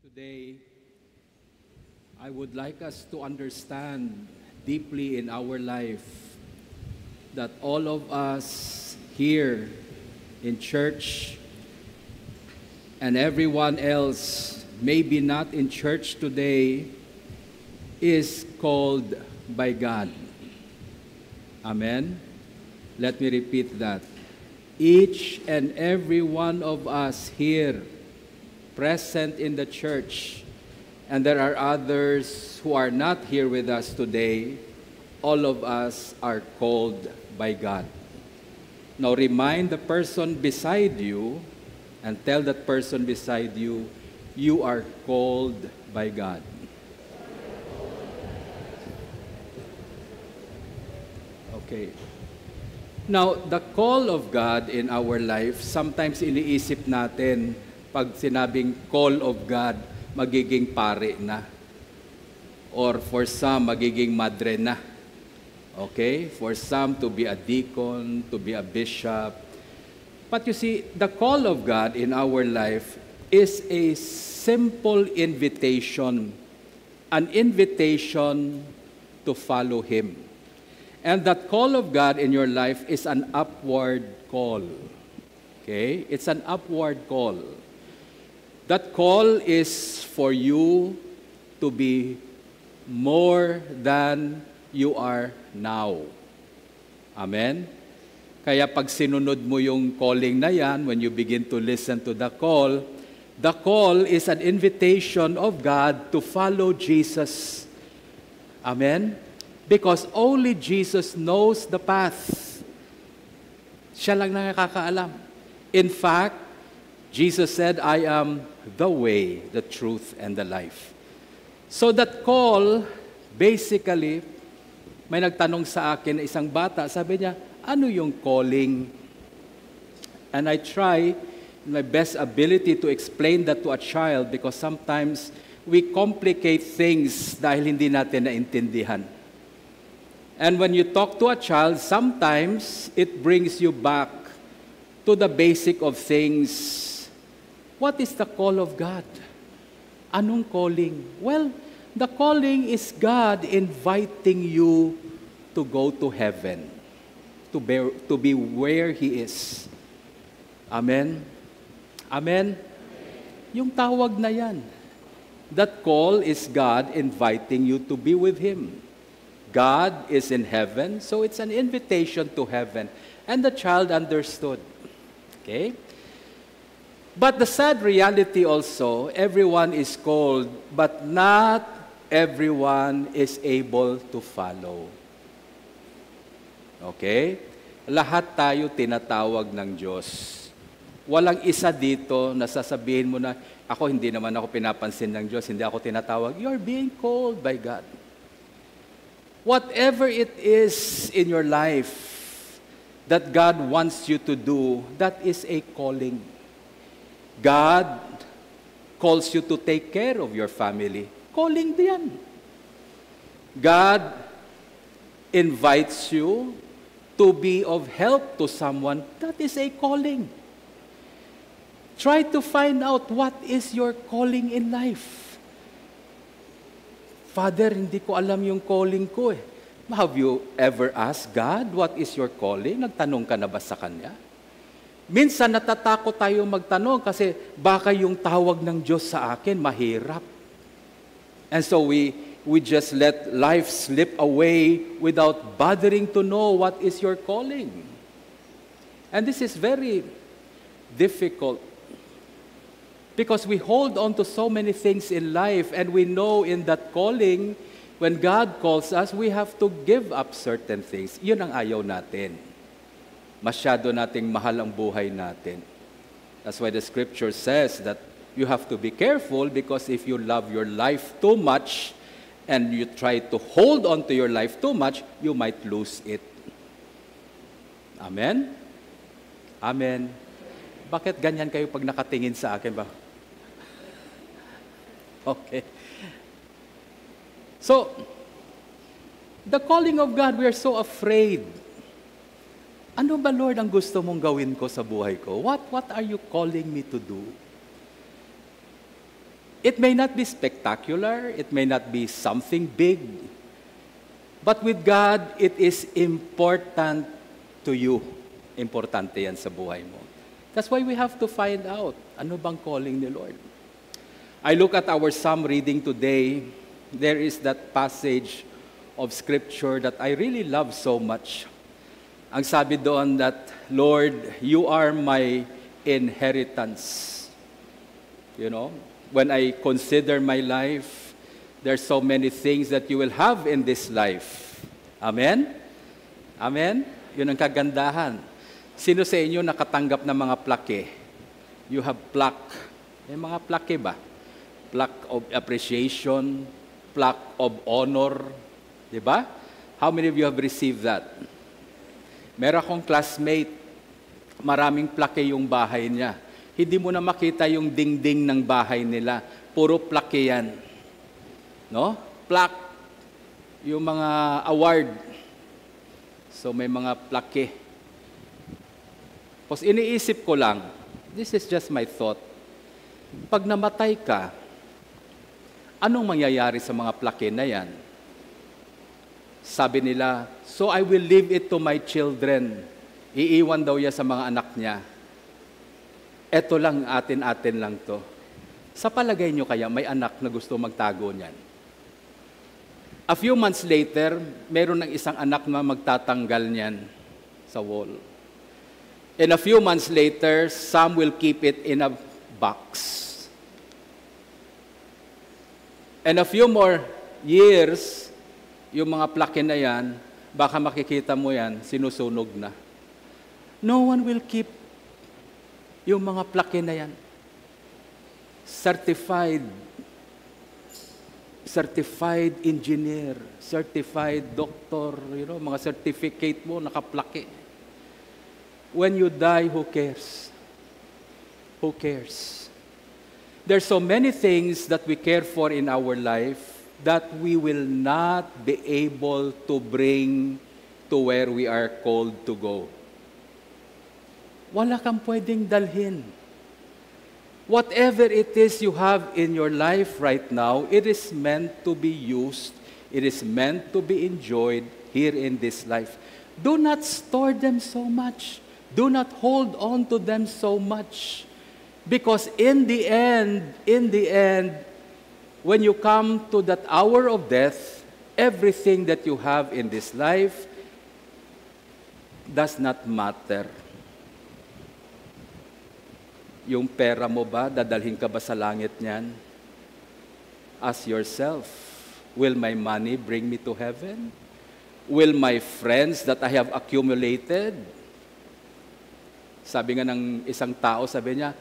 Today, I would like us to understand deeply in our life that all of us here in church and everyone else, maybe not in church today, is called by God. Amen? Let me repeat that. Each and every one of us here present in the church, and there are others who are not here with us today, all of us are called by God. Now remind the person beside you and tell that person beside you, you are called by God. Okay. Now, the call of God in our life, sometimes iniisip natin, pag sinabing call of God, magiging pare na. Or for some, magiging madre na. Okay? For some, to be a deacon, to be a bishop. But you see, the call of God in our life is a simple invitation. An invitation to follow Him. And that call of God in your life is an upward call. Okay? It's an upward call. That call is for you to be more than you are now. Amen? Kaya pag sinunod mo yung calling na yan, when you begin to listen to the call is an invitation of God to follow Jesus. Amen? Because only Jesus knows the path. Siya lang nakakaalam. In fact, Jesus said, I am the way, the truth, and the life. So that call, basically, may nagtanong sa akin, isang bata, sabi niya, ano yung calling? And I try my best ability to explain that to a child because sometimes we complicate things dahil hindi natin naintindihan. And when you talk to a child, sometimes it brings you back to the basic of things. What is the call of God? Anong calling? Well, the calling is God inviting you to go to heaven, to be where He is. Amen? Amen? Yung tawag na yan. That call is God inviting you to be with Him. God is in heaven, so it's an invitation to heaven. And the child understood. Okay? But the sad reality also, everyone is called, but not everyone is able to follow. Okay? Lahat tayo tinatawag ng Diyos. Walang isa dito na sasabihin mo na, ako hindi naman ako pinapansin ng Diyos, hindi ako tinatawag. You're being called by God. Whatever it is in your life that God wants you to do, that is a calling. God calls you to take care of your family. Calling diyan. God invites you to be of help to someone. That is a calling. Try to find out what is your calling in life. Father, hindi ko alam yung calling ko eh. Have you ever asked God, what is your calling? Nagtanong ka na ba sa Kanya? Minsan natatakot tayo magtanong kasi baka yung tawag ng Diyos sa akin mahirap. And so we just let life slip away without bothering to know what is your calling. And this is very difficult. Because we hold on to so many things in life and we know in that calling, when God calls us, we have to give up certain things. Yun ang ayaw natin. Masyado nating mahal ang buhay natin. That's why the scripture says that you have to be careful because if you love your life too much and you try to hold on to your life too much, you might lose it. Amen? Amen. Bakit ganyan kayo pag nakatingin sa akin ba? Okay. So, the calling of God, we are so afraid. Ano ba, Lord, ang gusto mong gawin ko sa buhay ko? What are you calling me to do? It may not be spectacular, it may not be something big, but with God, it is important to you. Importante yan sa buhay mo. That's why we have to find out, ano bang calling ni Lord? I look at our psalm reading today, there is that passage of Scripture that I really love so much. Ang sabi doon that, Lord, you are my inheritance. You know, when I consider my life, there's so many things that you will have in this life. Amen? Amen? Yun ang kagandahan. Sino sa inyo nakatanggap ng mga plaque? You have plaque. May mga plaque ba? Plaque of appreciation, plaque of honor. Diba? How many of you have received that? Meron akong classmate, maraming plaque yung bahay niya. Hindi mo na makita yung dingding ng bahay nila. Puro plaque yan. No? Plaque. Yung mga award. So may mga plaque. Tapos iniisip ko lang, this is just my thought. Pag namatay ka, anong mangyayari sa mga plaque na yan? Sabi nila, so I will leave it to my children. Iiwan daw niya sa mga anak niya. Eto lang, atin-atin lang to. Sa palagay nyo kaya, may anak na gusto magtago niyan. A few months later, meron ng isang anak na magtatanggal niyan sa wall. And a few months later, some will keep it in a box. And a few more years, yung mga plaque na yan, baka makikita mo yan, sinusunog na. No one will keep yung mga plaque na yan. Certified engineer, certified doctor, mga certificate mo, nakaplaque. When you die, who cares? Who cares? There's so many things that we care for in our life that we will not be able to bring to where we are called to go. Wala kang pwedeng dalhin. Whatever it is you have in your life right now, it is meant to be used, it is meant to be enjoyed here in this life. Do not store them so much. Do not hold on to them so much. Because in the end, when you come to that hour of death, everything that you have in this life does not matter. Yung pera mo ba, dadalhin ka ba sa langit niyan? Ask yourself, will my money bring me to heaven? Will my friends that I have accumulated? Sabi nga ng isang tao, sabi niya,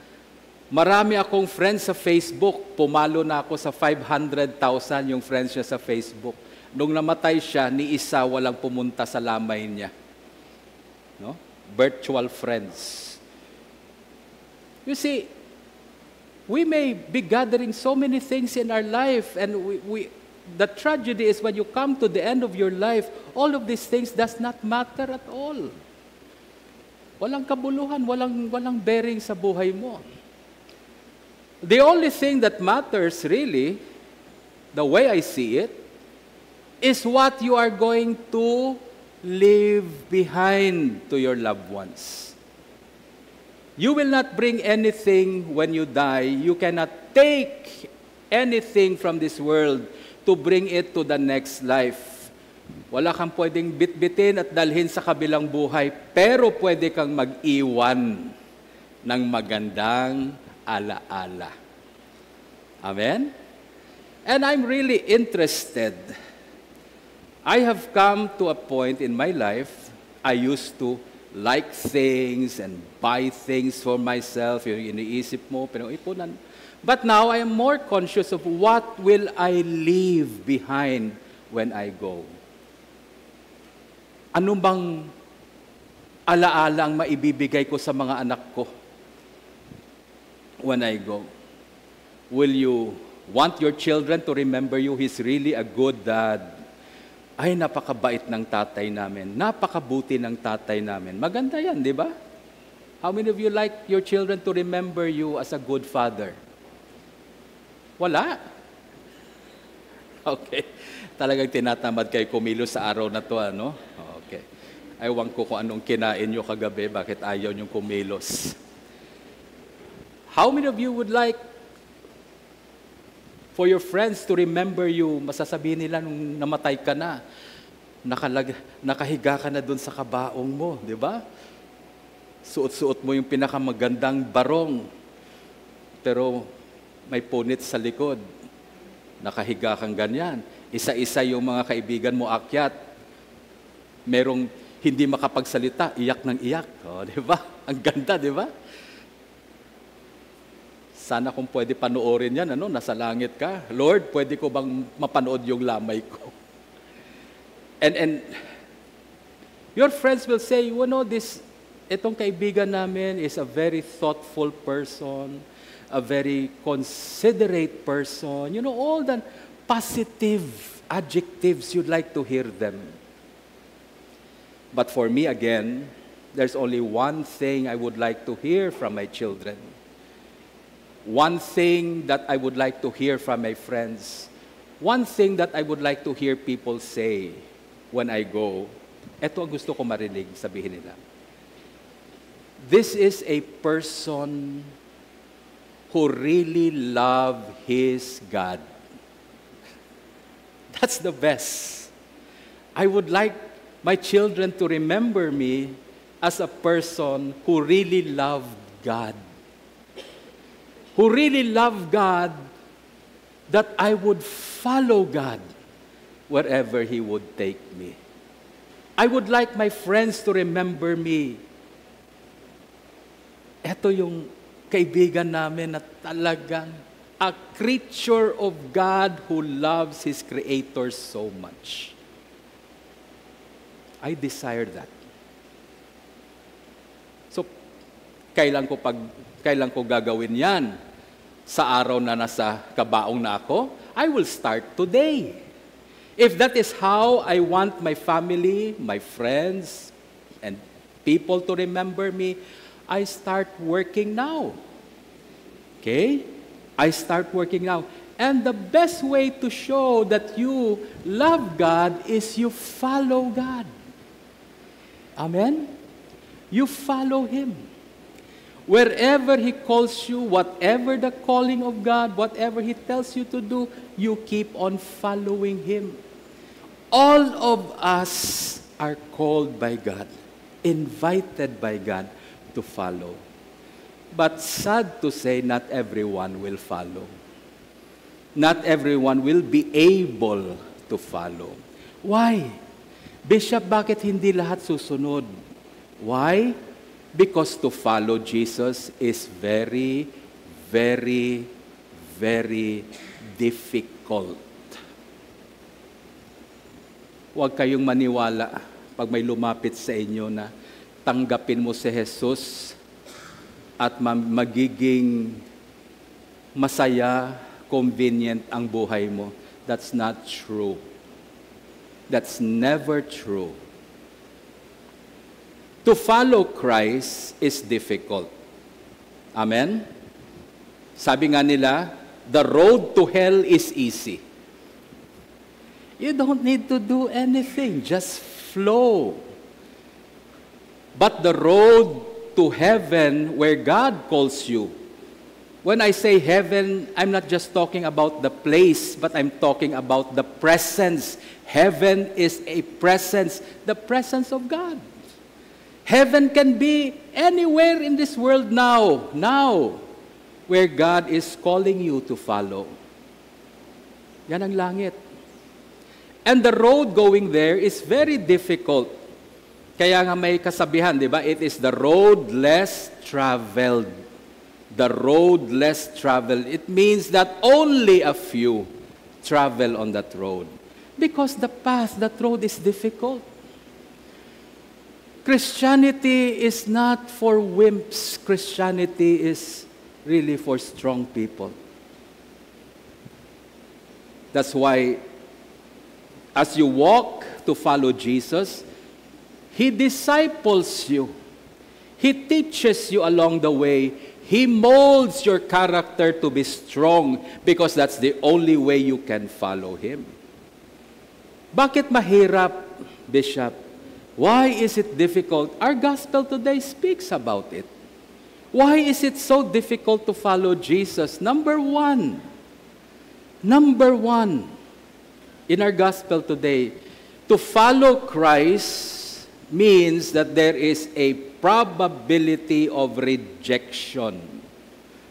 marami akong friends sa Facebook, pumalo na ako sa 500,000 yung friends niya sa Facebook. Nung namatay siya, ni isa walang pumunta sa lamay niya. No? Virtual friends. You see, we may be gathering so many things in our life, and the tragedy is when you come to the end of your life, all of these things does not matter at all. Walang kabuluhan, walang bearing sa buhay mo. The only thing that matters really, the way I see it, is what you are going to leave behind to your loved ones. You will not bring anything when you die. You cannot take anything from this world to bring it to the next life. Wala kang pwedeng bitbitin at dalhin sa kabilang buhay, pero pwede kang mag-iwan ng magandang alaala. Amen? And I'm really interested. I have come to a point in my life, I used to like things and buy things for myself. Yung iniisip mo, pinag-ipunan. But now, I am more conscious of what will I leave behind when I go. Ano bang alaala ang maibibigay ko sa mga anak ko when I go? Will you want your children to remember you? He's really a good dad. Ay, napakabait ng tatay namin. Napakabuti ng tatay namin. Maganda yan, di ba? How many of you like your children to remember you as a good father? Wala. Okay. Talagang tinatamad kayo kumilos sa araw na to, ano? Okay. Ewan ko kung anong kinain nyo kagabi, bakit ayaw nyo kumilos. How many of you would like for your friends to remember you? Masasabihin nila nung namatay ka na, nakahiga ka na dun sa kabaong mo, di ba? Suot-suot mo yung pinakamagandang barong, pero may punit sa likod. Nakahiga kang ganyan. Isa-isa yung mga kaibigan mo akyat. Merong hindi makapagsalita, iyak ng iyak. O, di ba? Ang ganda, di ba? Sana kung pwede panoorin yan, ano, nasa langit ka. Lord, pwede ko bang mapanood yung lamay ko? And your friends will say, you know, itong kaibigan namin is a very thoughtful person, a very considerate person. You know, all the positive adjectives you'd like to hear them. But for me, again, there's only one thing I would like to hear from my children. One thing that I would like to hear from my friends. One thing that I would like to hear people say when I go. Ito ang gusto ko marinig, sabihin nila. This is a person who really loved his God. That's the best. I would like my children to remember me as a person who really loved God. Who really loved God, that I would follow God wherever He would take me. I would like my friends to remember me. Ito yung kaibigan namin na talagang a creature of God who loves His Creator so much. I desire that. So, kailan ko gagawin yan? Sa araw na nasa kabaong na ako? I will start today. If that is how I want my family, my friends, and people to remember me, I start working now. Okay? I start working now. And the best way to show that you love God is you follow God. Amen? You follow Him. Wherever He calls you, whatever the calling of God, whatever He tells you to do, you keep on following Him. All of us are called by God, invited by God to follow. But sad to say, not everyone will follow. Not everyone will be able to follow. Why? Bishop, bakit hindi lahat susunod? Why? Because to follow Jesus is very, very, very difficult. Huwag kayong maniwala pag may lumapit sa inyo na tanggapin mo si Jesus at magiging masaya, convenient ang buhay mo. That's not true. That's never true. To follow Christ is difficult. Amen? Sabi nga nila, the road to hell is easy. You don't need to do anything. Just flow. But the road to heaven, where God calls you, when I say heaven, I'm not just talking about the place, but I'm talking about the presence. Heaven is a presence, the presence of God. Heaven can be anywhere in this world now, where God is calling you to follow. Yan ang langit. And the road going there is very difficult. Kaya nga may kasabihan, di ba? It is the road less traveled. The road less traveled. It means that only a few travel on that road. Because that road is difficult. Christianity is not for wimps. Christianity is really for strong people. That's why, as you walk to follow Jesus, He disciples you. He teaches you along the way. He molds your character to be strong because that's the only way you can follow Him. Bakit mahirap, Bishop? Why is it difficult? Our gospel today speaks about it. Why is it so difficult to follow Jesus? Number one, in our gospel today, to follow Christ means that there is a probability of rejection.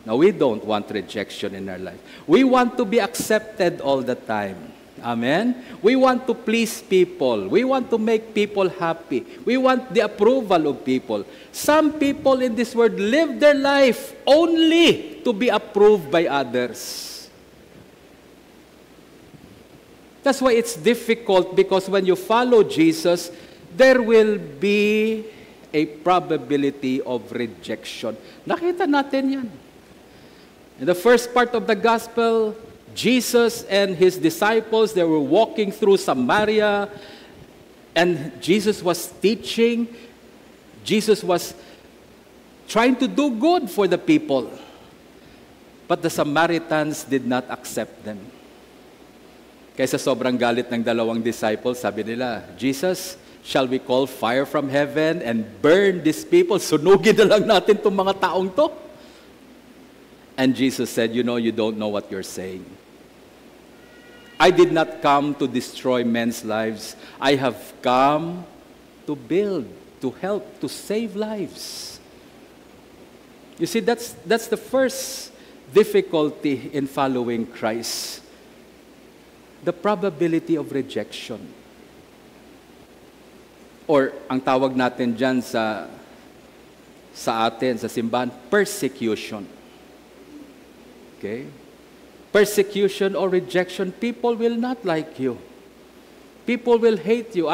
Now, we don't want rejection in our life. We want to be accepted all the time. Amen? We want to please people. We want to make people happy. We want the approval of people. Some people in this world live their life only to be approved by others. That's why it's difficult, because when you follow Jesus, there will be a probability of rejection. Nakita natin yan. In the first part of the gospel, Jesus and His disciples, they were walking through Samaria, and Jesus was teaching. Jesus was trying to do good for the people. But the Samaritans did not accept them. Kaysa sobrang galit ng dalawang disciples, sabi nila, Jesus, shall we call fire from heaven and burn these people? Sunugin na lang natin itong mga taong to. And Jesus said, you know, you don't know what you're saying. I did not come to destroy men's lives. I have come to build, to help, to save lives. You see, that's the first difficulty in following Christ. The probability of rejection. Or ang tawag natin dyan sa atin, sa simbahan, persecution. Okay? Persecution or rejection, people will not like you. People will hate you.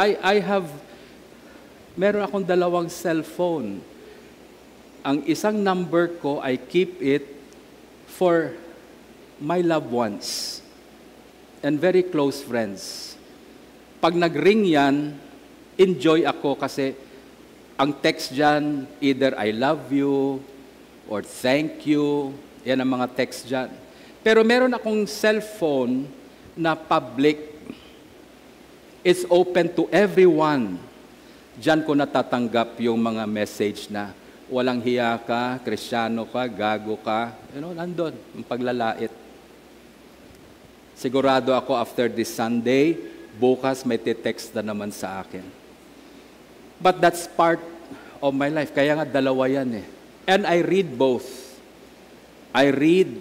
Meron akong dalawang cellphone. Ang isang number ko, I keep it for my loved ones and very close friends. Pag nag-ring yan, enjoy ako kasi ang text dyan, either I love you or thank you. Yan ang mga text dyan. Pero meron akong cellphone na public. It's open to everyone. Dyan ko natatanggap yung mga message na walang hiya ka, Kristiyano ka, gago ka. Nandun, yung paglalait. Sigurado ako after this Sunday, bukas may text na naman sa akin. But that's part of my life. Kaya nga dalawa yan eh. And I read both. I read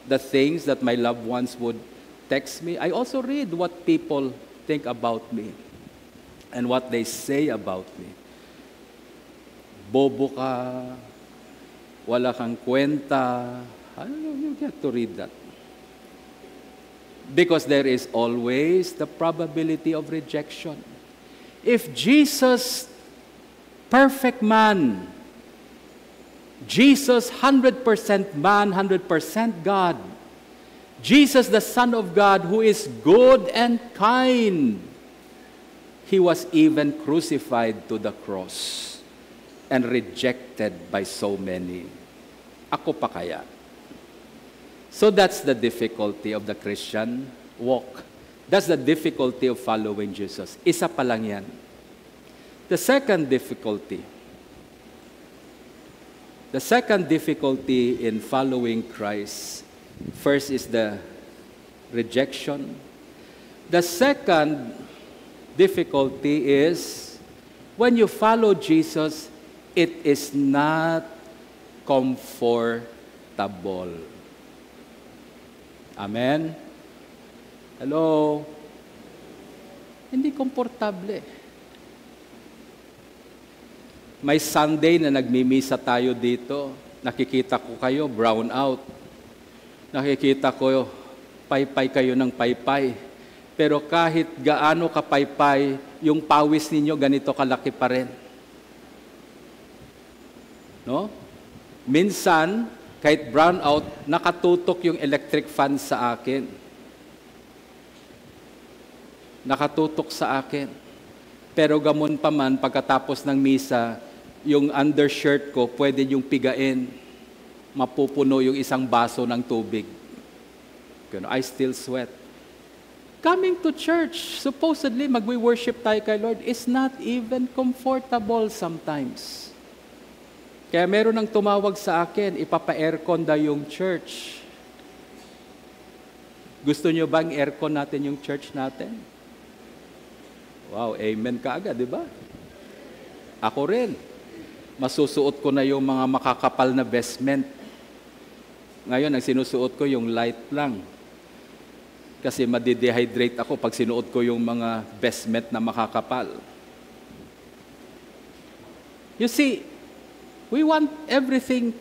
the things that my loved ones would text me. I also read what people think about me and what they say about me. Bobo ka, wala kang kwenta. I don't know, you get to read that. Because there is always the probability of rejection. If Jesus, perfect man, Jesus 100% man, 100% God, Jesus the Son of God who is good and kind, He was even crucified to the cross and rejected by so many. Ako pa kaya? So that's the difficulty of the Christian walk. That's the difficulty of following Jesus. Isa pa lang yan. The second difficulty in following Christ, first is the rejection. The second difficulty is when you follow Jesus, it is not comfortable. Amen? Hello? Hindi komportable. May Sunday na nagmimisa tayo dito. Nakikita ko kayo, brown out. Nakikita ko, paypay kayo ng paypay. Pero kahit gaano kapaypay, yung pawis ninyo ganito kalaki pa rin. No? Minsan, kahit brown out, nakatutok yung electric fan sa akin. Nakatutok sa akin. Pero gamon pa man, pagkatapos ng misa, yung undershirt ko, pwede yung pigain. mapupuno yung isang baso ng tubig. I still sweat. Coming to church, supposedly magwi-worship tayo kay Lord, is not even comfortable sometimes. Kaya meron nang tumawag sa akin, ipapa-aircon daw yung church. Gusto nyo bang aircon natin yung church natin? Wow, amen ka agad, di ba? Ako rin. Masusuot ko na yung mga makakapal na vestment. Ngayon, ang sinusuot ko yung light lang. Kasi madidehydrate ako pag sinuot ko yung mga vestment na makakapal. You see, we want everything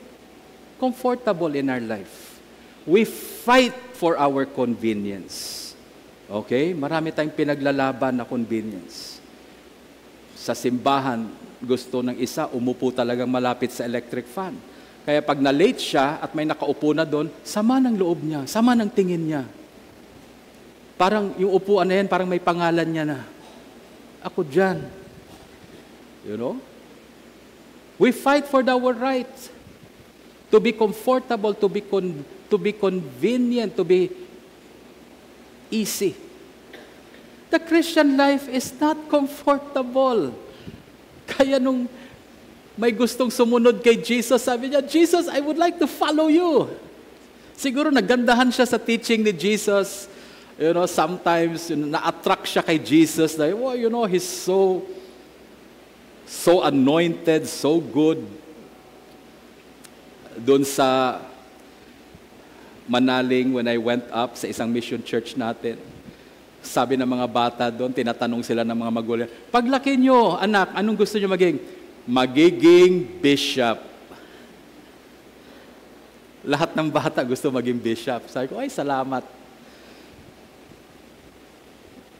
comfortable in our life. We fight for our convenience. Okay? Marami tayong pinaglalaban na convenience. Sa simbahan, gusto ng isa, umupo talagang malapit sa electric fan. Kaya pag na-late siya at may nakaupo na doon, sama ng loob niya, sama ng tingin niya. Parang yung upuan na yan, parang may pangalan niya na. Ako dyan. You know? We fight for our rights. To be comfortable, to be convenient, to be easy. The Christian life is not comfortable. Kaya nung may gustong sumunod kay Jesus, sabi niya, Jesus, I would like to follow you. Siguro nagandahan siya sa teaching ni Jesus. You know, sometimes na-attract siya kay Jesus. Like, well, you know, he's so anointed, so good. Doon sa Manaling, when I went up sa isang mission church natin, sabi ng mga bata doon, tinatanong sila ng mga magulang, paglaki nyo, anak, anong gusto nyo maging? Magiging bishop. Lahat ng bata gusto maging bishop. Sabi ko, ay, salamat.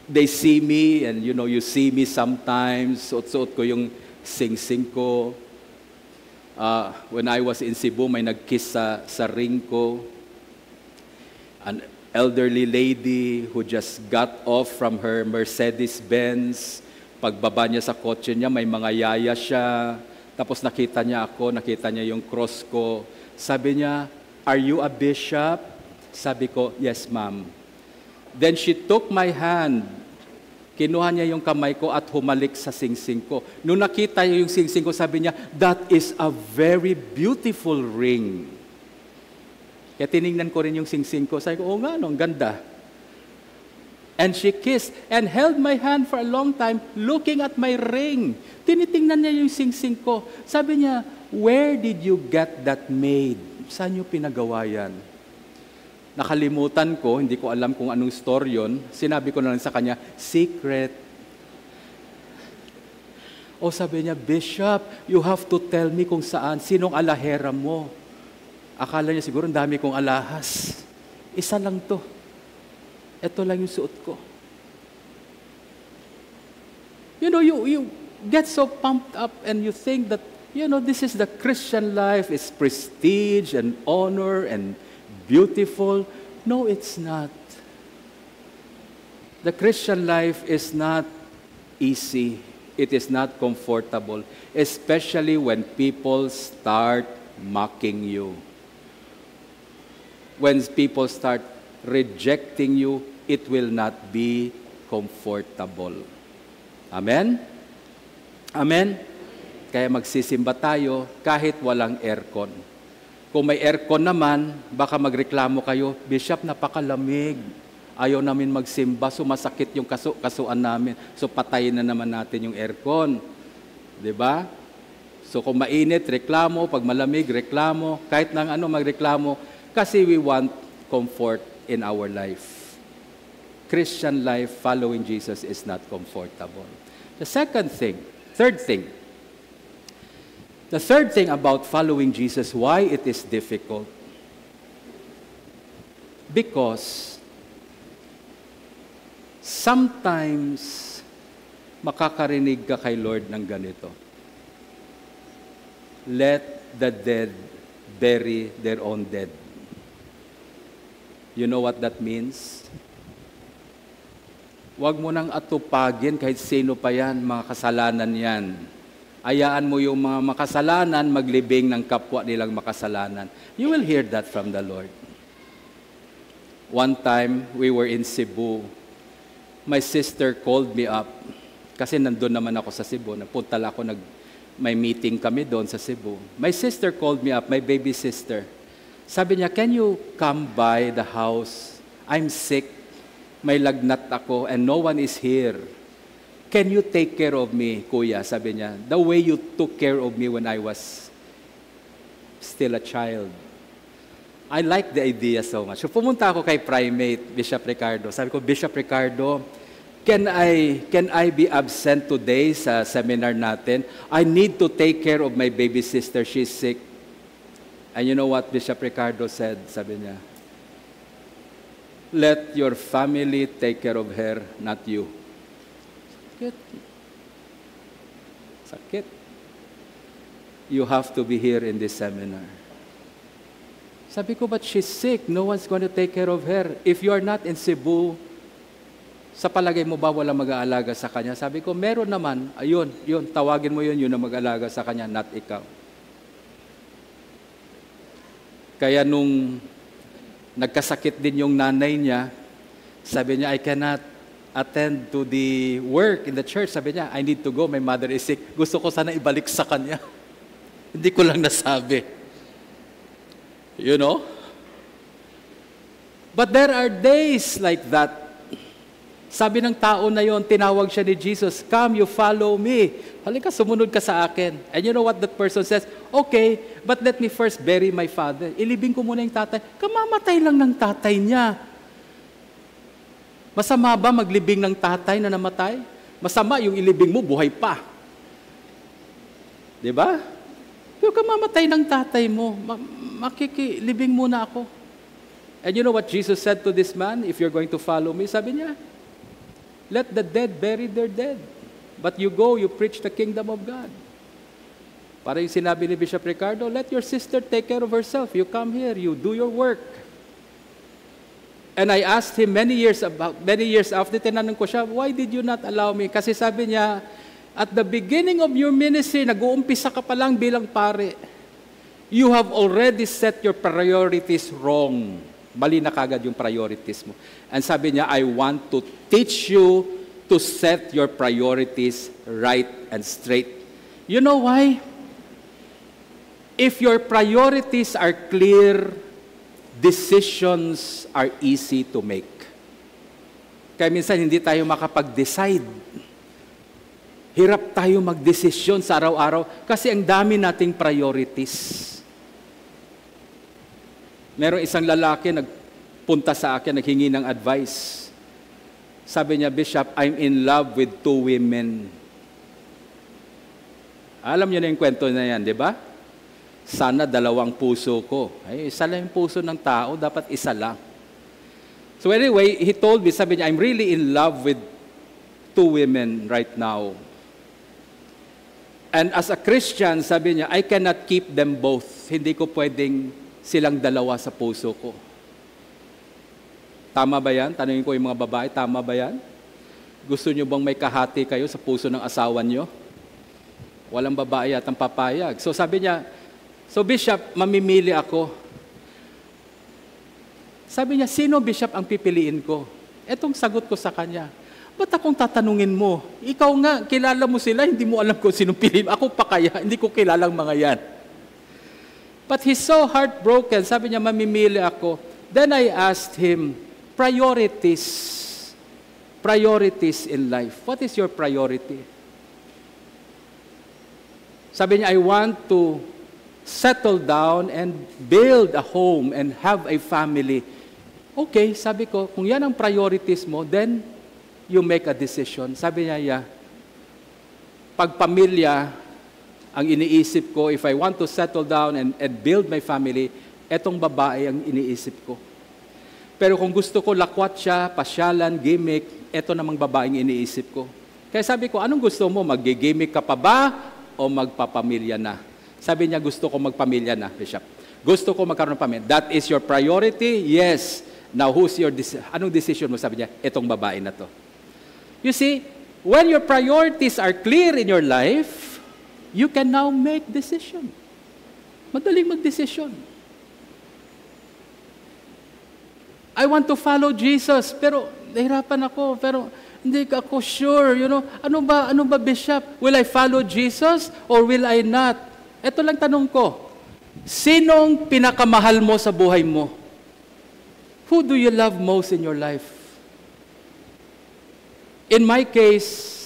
They see me, and you know, you see me sometimes, suot-suot ko yung sing-sing ko. When I was in Cebu, may nag-kiss sa ring ko. An elderly lady who just got off from her Mercedes-Benz. Pagbaba niya sa kotse niya, may mga yaya siya. Tapos nakita niya ako, nakita niya yung cross ko. Sabi niya, are you a bishop? Sabi ko, yes, ma'am. Then she took my hand. Kinuha niya yung kamay ko at humalik sa singsing ko. Nung nakita niya yung singsing ko, sabi niya, that is a very beautiful ring. Kaya tinignan ko rin yung singsing ko. Sabi ko, oh nga, no, ang ganda. And she kissed and held my hand for a long time looking at my ring. Tinitingnan niya yung singsing ko. Sabi niya, where did you get that made? Saan niyo pinagawa yan? Nakalimutan ko, hindi ko alam kung anong store yun. Sinabi ko na lang sa kanya, secret. O sabi niya, Bishop, you have to tell me kung saan, sinong alahera mo. Akala niya siguro, ang dami kong alahas. Isa lang to. Ito lang yung suot ko. You know, you get so pumped up and you think that, you know, this is the Christian life, it's prestige and honor and beautiful. No, it's not. The Christian life is not easy. It is not comfortable, especially when people start mocking you. When people start rejecting you, it will not be comfortable. Amen? Amen? Kaya magsisimba tayo kahit walang aircon. Kung may aircon naman, baka magreklamo kayo, Bishop, napakalamig. Ayaw namin magsimba, sumasakit yung kasuan namin. So patayin na naman natin yung aircon. 'Di ba? So kung mainit, reklamo. Pag malamig, reklamo. Kahit nang ano, magreklamo. Kasi we want comfort in our life. Christian life, following Jesus is not comfortable. The third thing about following Jesus, why it is difficult. Because sometimes makakarinig ka kay Lord ng ganito. Let the dead bury their own dead. You know what that means? Huwag mo nang atupagin kahit sino pa yan, mga kasalanan yan. Ayaan mo yung mga makasalanan maglibing ng kapwa nilang makasalanan. You will hear that from the Lord. One time, we were in Cebu. My sister called me up. Kasi nandun naman ako sa Cebu. Nagpunta lang ako, may meeting kami doon sa Cebu. My sister called me up, my baby sister. Sabi niya, can you come by the house? I'm sick. May lagnat ako and no one is here. Can you take care of me, kuya? Sabi niya, the way you took care of me when I was still a child. I like the idea so much. So pumunta ako kay Primate, Bishop Ricardo. Sabi ko, Bishop Ricardo, can I be absent today sa seminar natin? I need to take care of my baby sister. She's sick. And you know what Bishop Ricardo said? Sabi niya, let your family take care of her, not you. Sakit. Sakit. You have to be here in this seminar. Sabi ko, but she's sick. No one's going to take care of her. If you are not in Cebu, sa palagay mo ba walang mag-aalaga sa kanya? Sabi ko, meron naman. Ayun, yun, tawagin mo yun ang mag-aalaga sa kanya, not ikaw. Kaya nung nagkasakit din yung nanay niya, sabi niya, I cannot attend to the work in the church. Sabi niya, I need to go, my mother is sick. Gusto ko sana ibalik sa kanya. Hindi ko lang nasabi. You know? But there are days like that. Sabi ng tao na yon, tinawag siya ni Jesus, come, you follow me. Halika, sumunod ka sa akin. And you know what that person says? Okay, but let me first bury my father. Ilibing ko muna yung tatay. Kamamatay lang ng tatay niya. Masama ba maglibing ng tatay na namatay? Masama yung ilibing mo, buhay pa. Diba? Pero kamamatay ng tatay mo, makikilibing muna ako. And you know what Jesus said to this man? If you're going to follow me, sabi niya, let the dead bury their dead. But you go, you preach the kingdom of God. Para yung sinabi ni Bishop Ricardo, let your sister take care of herself. You come here, you do your work. And I asked him many years after, tinanong ko siya, why did you not allow me? Kasi sabi niya, at the beginning of your ministry, nag-uumpisa ka pa lang bilang pare. You have already set your priorities wrong. Mali na kagad yung priorities mo. And sabi niya, I want to teach you to set your priorities right and straight. You know why? If your priorities are clear, decisions are easy to make. Kaya minsan hindi tayo makapag-decide. Hirap tayo mag-desisyon sa araw-araw kasi ang dami nating priorities. Meron isang lalaki nagpunta sa akin, naghingi ng advice. Sabi niya, Bishop, I'm in love with 2 women. Alam niyo na yung kwento na yan, di ba? Sana 2 puso ko. Ay, isa lang yung puso ng tao, dapat isa lang. So anyway, he told me, sabi niya, I'm really in love with 2 women right now. And as a Christian, sabi niya, I cannot keep them both. Hindi ko pwedeng silang 2 sa puso ko. Tama ba yan? Tanungin ko yung mga babae, tama ba yan? Gusto nyo bang may kahati kayo sa puso ng asawa nyo? Walang babae at ang papayag. So sabi niya, so Bishop, mamimili ako. Sabi niya, sino Bishop ang pipiliin ko? Etong sagot ko sa kanya. Ba't akong tatanungin mo? Ikaw nga, kilala mo sila, hindi mo alam kung sinong piliin. Ako pa kaya, hindi ko kilalang mga yan. But he's so heartbroken. Sabi niya, mamimili ako. Then I asked him, priorities. Priorities in life. What is your priority? Sabi niya, I want to settle down and build a home and have a family. Okay, sabi ko, kung yan ang priorities mo, then you make a decision. Sabi niya, yeah. Pag pamilya, ang iniisip ko, if I want to settle down and build my family, etong babae ang iniisip ko. Pero kung gusto ko lakwat siya, pasyalan, gimmick, eto namang babaeng iniisip ko. Kaya sabi ko, anong gusto mo? Mag-gimmick ka pa ba o magpapamilya na? Sabi niya, gusto ko magpamilya na, Bishop. Gusto ko magkaroon ng pamilya. That is your priority? Yes. Now, anong decision mo? Sabi niya, etong babae na to. You see, when your priorities are clear in your life, you can now make decision. Madaling magdesisyon. I want to follow Jesus, pero nahirapan ako, pero hindi ako sure, ano ba, Bishop? Will I follow Jesus or will I not? Ito lang tanong ko. Sinong pinakamahal mo sa buhay mo? Who do you love most in your life? In my case,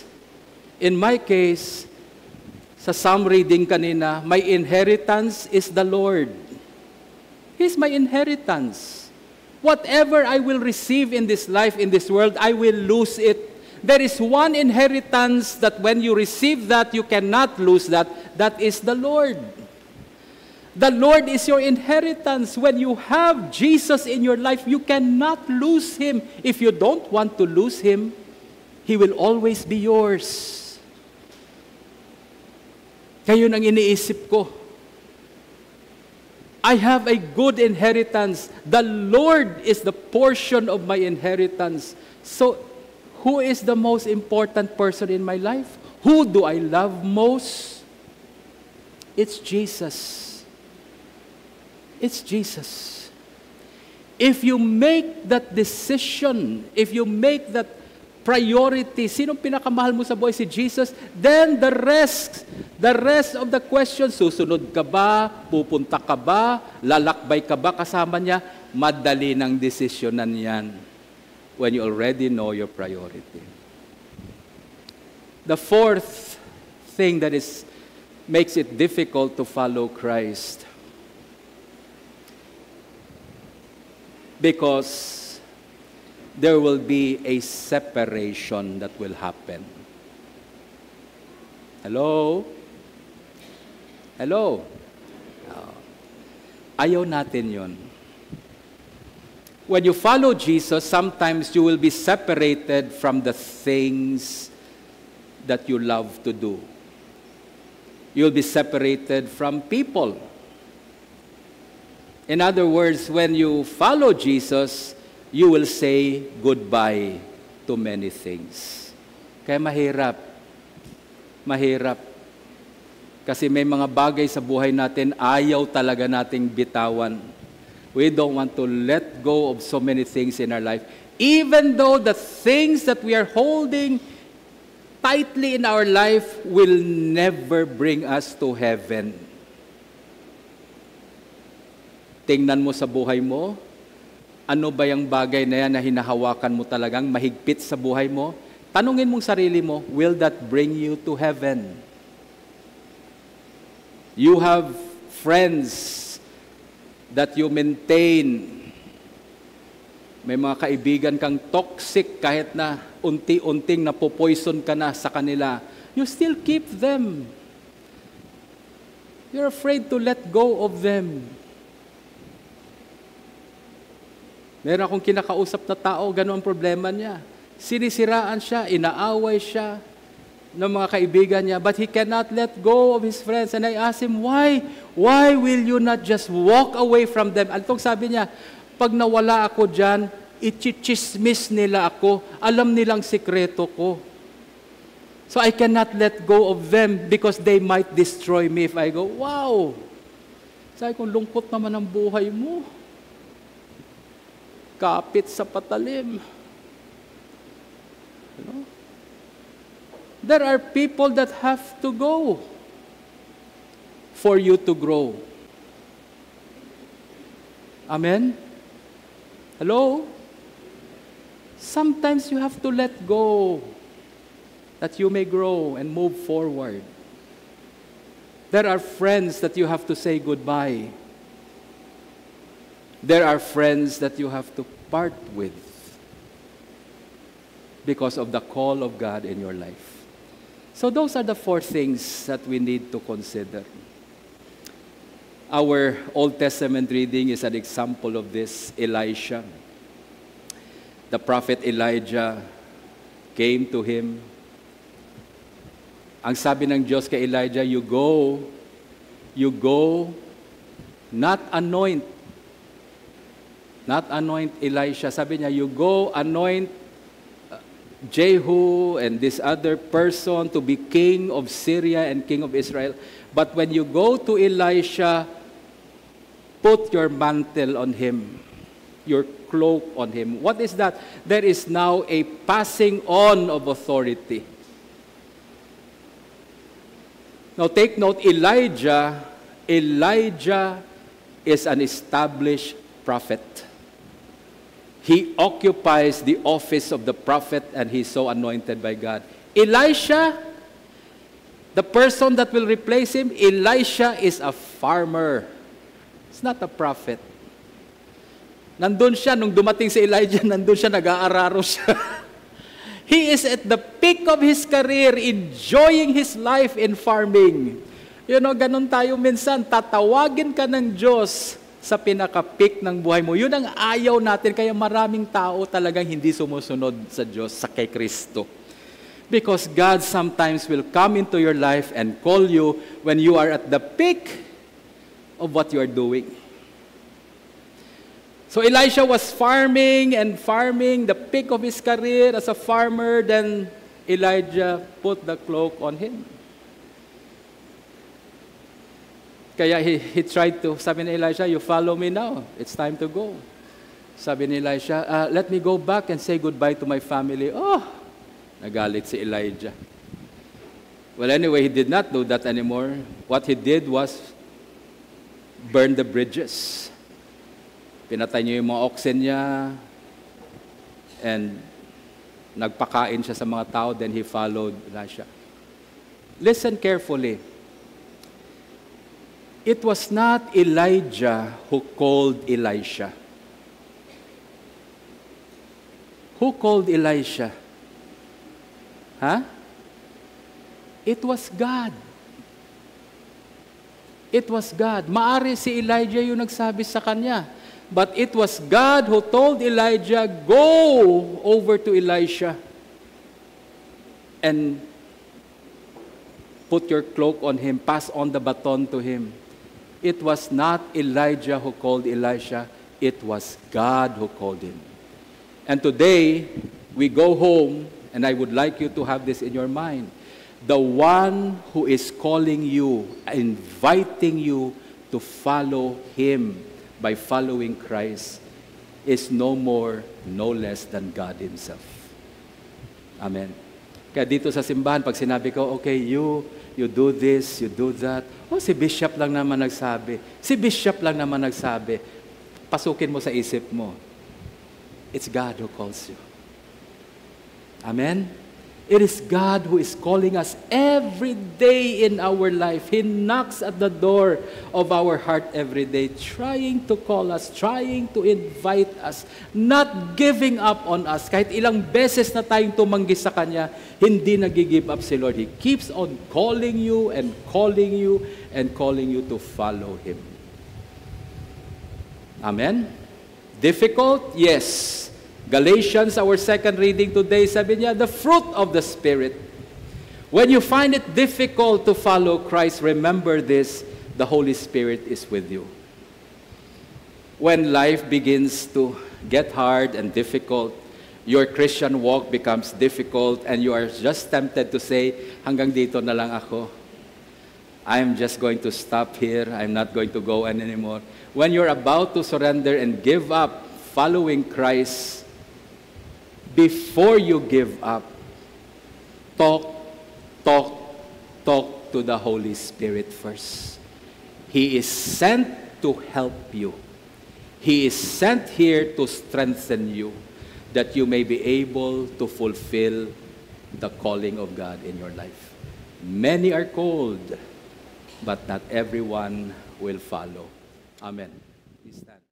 sa Psalm reading kanina, my inheritance is the Lord. He's my inheritance. Whatever I will receive in this life, in this world, I will lose it. There is one inheritance that when you receive that, you cannot lose that. That is the Lord. The Lord is your inheritance. When you have Jesus in your life, you cannot lose Him. If you don't want to lose Him, He will always be yours. Kaya yun ang iniisip ko. I have a good inheritance. The Lord is the portion of my inheritance. So, who is the most important person in my life? Who do I love most? It's Jesus. It's Jesus. If you make that decision, if you make that priority, sinong pinakamahal mo sa buhay? Si Jesus. Then the rest of the questions, susunod ka ba? Pupunta ka ba? Lalakbay ka ba kasama niya? Madali ng desisyonan yan when you already know your priority. The fourth thing that makes it difficult to follow Christ, because there will be a separation that will happen. Hello? Hello? Ayaw natin yon. When you follow Jesus, sometimes you will be separated from the things that you love to do. You'll be separated from people. In other words, when you follow Jesus, you will say goodbye to many things. Kaya mahirap. Mahirap. Kasi may mga bagay sa buhay natin, ayaw talaga nating bitawan. We don't want to let go of so many things in our life. Even though the things that we are holding tightly in our life will never bring us to heaven. Tingnan mo sa buhay mo, ano ba yung bagay na yan na hinahawakan mo talagang mahigpit sa buhay mo? Tanungin mong sarili mo, will that bring you to heaven? You have friends that you maintain. May mga kaibigan kang toxic kahit na unti-unting napopoison ka na sa kanila. You still keep them. You're afraid to let go of them. Meron akong kinakausap na tao, gano'n ang problema niya. Sinisiraan siya, inaaway siya ng mga kaibigan niya, but he cannot let go of his friends. And I asked him, why? Why will you not just walk away from them? Altong sabi niya, pag nawala ako dyan, ichichismis nila ako, alam nilang sikreto ko. So I cannot let go of them because they might destroy me if I go, wow! Sabi ko, lungkot naman ang buhay mo. Kapit sa patalim. You know? There are people that have to go for you to grow. Amen? Hello? Sometimes you have to let go that you may grow and move forward. There are friends that you have to say goodbye. There are friends that you have to part with because of the call of God in your life. So those are the four things that we need to consider. Our Old Testament reading is an example of this. Elisha. The prophet Elijah came to him. Ang sabi ng Diyos kay Elijah, you go, not anoint Elisha. Sabi niya, you go, anoint Jehu and this other person to be king of Syria and king of Israel. But when you go to Elisha, put your mantle on him, your cloak on him. What is that? There is now a passing on of authority. Now take note, Elijah is an established prophet. He occupies the office of the prophet and he's so anointed by God. Elisha, the person that will replace him, Elisha is a farmer. It's not a prophet. Nandun siya, nung dumating si Elijah, nandun siya, nag-aararo siya. He is at the peak of his career, enjoying his life in farming. You know, ganun tayo minsan, tatawagin ka ng Diyos sa pinaka-peak ng buhay mo. Yun ang ayaw natin, kaya maraming tao talagang hindi sumusunod sa Diyos, sa kay Kristo. Because God sometimes will come into your life and call you when you are at the peak of what you are doing. So Elisha was farming, the peak of his career as a farmer. Then Elijah put the cloak on him. Kaya he tried to, sabi ni Elisha, you follow me now. It's time to go. Sabi ni Elisha, let me go back and say goodbye to my family. Oh, nagalit si Elijah. Well, anyway, he did not do that anymore. What he did was burn the bridges. Pinatay niya yung mga oxen niya and nagpakain siya sa mga tao, then he followed Elisha. Listen carefully. It was not Elijah who called Elisha. Who called Elisha? Huh? It was God. It was God. Maari si Elijah yung nagsabi sa kanya. But it was God who told Elijah, go over to Elisha and put your cloak on him, pass on the baton to him. It was not Elijah who called Elisha, it was God who called him. And today, we go home, and I would like you to have this in your mind. The one who is calling you, inviting you to follow him by following Christ is no more, no less than God himself. Amen. Kaya dito sa simbahan, pag sinabi ko, okay, you do this, you do that. Oh, si Bishop lang naman nagsabi. Si Bishop lang naman nagsabi. Pasukin mo sa isip mo. It's God who calls you. Amen? It is God who is calling us every day in our life. He knocks at the door of our heart every day, trying to call us, trying to invite us, not giving up on us. Kahit ilang beses na tayong tumanggi sa Kanya, hindi nag-give up si Lord. He keeps on calling you and calling you and calling you to follow Him. Amen? Difficult? Yes. Galatians, our second reading today, sabi niya, the fruit of the Spirit. When you find it difficult to follow Christ, remember this, the Holy Spirit is with you. When life begins to get hard and difficult, your Christian walk becomes difficult and you are just tempted to say, hanggang dito na lang ako. I'm just going to stop here. I'm not going to go anymore. When you're about to surrender and give up following Christ, before you give up, talk to the Holy Spirit first. He is sent to help you. He is sent here to strengthen you, that you may be able to fulfill the calling of God in your life. Many are called, but not everyone will follow. Amen. Please stand.